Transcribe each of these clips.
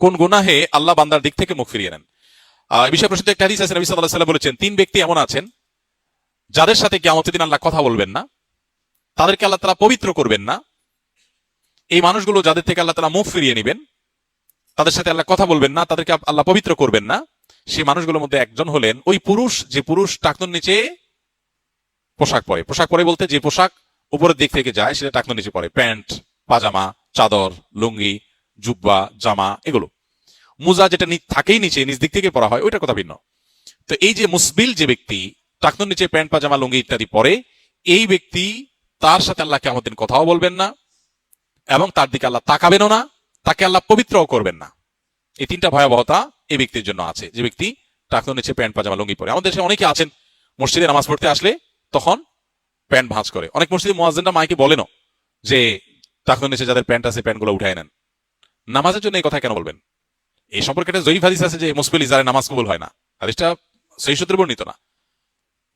কোন গুনাহে আল্লাহ বান্দার দিক থেকে মুখ ফিরিয়ে নেন। এই বিষয়ে প্রসিদ্ধ একটা হাদিস আছে, নবী সাল্লাল্লাহু আলাইহি ওয়াসাল্লাম বলেছেন, 3 ব্যক্তি এমন আছেন যাদের সাথে কিয়ামতের দিন আল্লাহ কথা বলবেন না, তাদেরকে আল্লাহ তাআলা পবিত্র করবেন না। এই মানুষগুলো যাদের থেকে আল্লাহ তাআলা মুখ ফিরিয়ে নেবেন, তাদের সাথে আল্লাহ কথা বলবেন না, তাদেরকে আল্লাহ পবিত্র করবেন না, সেই মানুষগুলোর মধ্যে একজন হলেন ওই পুরুষ, যে পুরুষ টাকনুর নিচে পোশাক পরে। পোশাক পরে বলতে যে পোশাক উপরের দিক থেকে যায় সেটা টাকনুর নিচে পরে, প্যান্ট, পাজামা, চাদর, লুঙ্গি, জুব্বা, জামা, এগুলো। মুজা যেটা থাকেই নিচে, নিচ দিক থেকে পরা হয়, ওইটার কথা ভিন্ন। তো এই যে মুসবিল যে ব্যক্তি টাকনুর নিচে প্যান্ট, পাজামা, লুঙ্গি ইত্যাদি পরে, এই ব্যক্তি, তার সাথে আল্লাহ কিয়ামতের দিন কথাও বলবেন না এবং তার দিকে আল্লাহ তাকাবেনও না, তাকে আল্লাহ পবিত্রও করবেন না। এই 3টা ভয়াবহতা এই ব্যক্তির জন্য আছে, যে ব্যক্তি টাকনুর নিচে প্যান্ট, পাজামা, লুঙ্গি পরে। আমাদের দেশে অনেকে আছেন মসজিদে নামাজ পড়তে আসলে তখন প্যান্ট ভাঁজ করে। অনেক মসজিদে মুয়াজ্জিনরা মাইকে বলেনও যে টাকনুর নিচে যাদের প্যান্ট আছে প্যান্টগুলো উঠায় নেন। নামাজের জন্য এই কথা কেন বলবেন? এই সম্পর্কে একটা জয়ীফ হাদিস আছে যে মুসবিল ইজারে নামাজ কবুল হয় না। হাদিসটা সহিহ সূত্রে বর্ণিত না।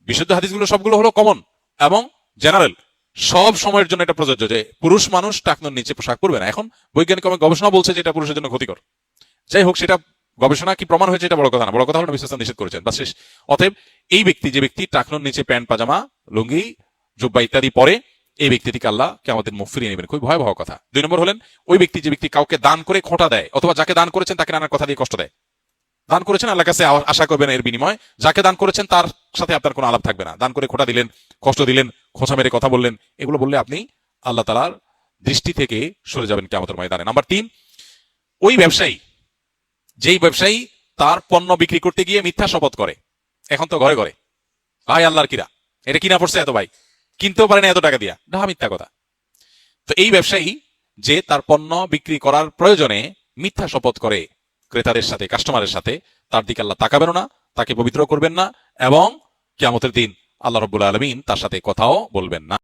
বিশুদ্ধ হাদিসগুলো সবগুলো হলো কমন এবং জেনারেল, সব সময়ের জন্য এটা প্রযোজ্য যে পুরুষ মানুষ টাকনুর নিচে পোশাক পরবে না। এখন বৈজ্ঞানিক গবেষণা বলছে যে এটা পুরুষের জন্য ক্ষতিকর। যাই হোক, সেটা গবেষণা কি প্রমাণ হয়েছে এটা বড় কথা না, বড় কথা হলো নবী সাল্লাল্লাহু আলাইহি ওয়াসাল্লাম নিষেধ করেছেন, বাস শেষ। অতএব এই ব্যক্তি, যে ব্যক্তি টাকনুর নিচে প্যান্ট, পাজামা, লুঙ্গি, জুব্বা ইত্যাদি পরে, এই ব্যক্তি থেকে আল্লাহ কিয়ামতের মুখ ফিরিয়ে নেবেন। খুবই ভয়াবহ কথা। 2 নম্বর হলেন ওই ব্যক্তি, যে ব্যক্তি কাউকে দান করে খোঁটা দেয়, অথবা যাকে দান করেছেন তাকে নানার কথা দিয়ে কষ্ট দেয়। দান করেছেন, আল্লাহর কাছে আশা করবেন এর বিনিময়, যাকে দান করেছেন তার সাথে আপনার কোনো আলাপ থাকবে না। দান করে খোঁটা দিলেন, কষ্ট দিলেন, খোঁচা মেরে কথা বললেন, এগুলো বললে আপনি আল্লাহ তাআলার দৃষ্টি থেকে সরে যাবেন কিয়ামতের ময়দানে। নাম্বার 3, ওই ব্যবসায়ী, যেই ব্যবসায়ী তার পণ্য বিক্রি করতে গিয়ে মিথ্যা শপথ করে। এখন তো ঘরে ঘরে, ভাই আল্লাহর কিরা, এটা কিনা পড়ছে এত, ভাই কিনতেও পারে না এত টাকা দিয়া, ডাহা মিথ্যা কথা। তো এই ব্যবসায়ী যে তার পণ্য বিক্রি করার প্রয়োজনে মিথ্যা শপথ করে ক্রেতাদের সাথে, কাস্টমারের সাথে, তার দিকে আল্লাহ তাকাবেন না, তাকে পবিত্র করবেন না এবং কিয়ামতের দিন আল্লাহ রাব্বুল আলামিন তার সাথে কথাও বলবেন না।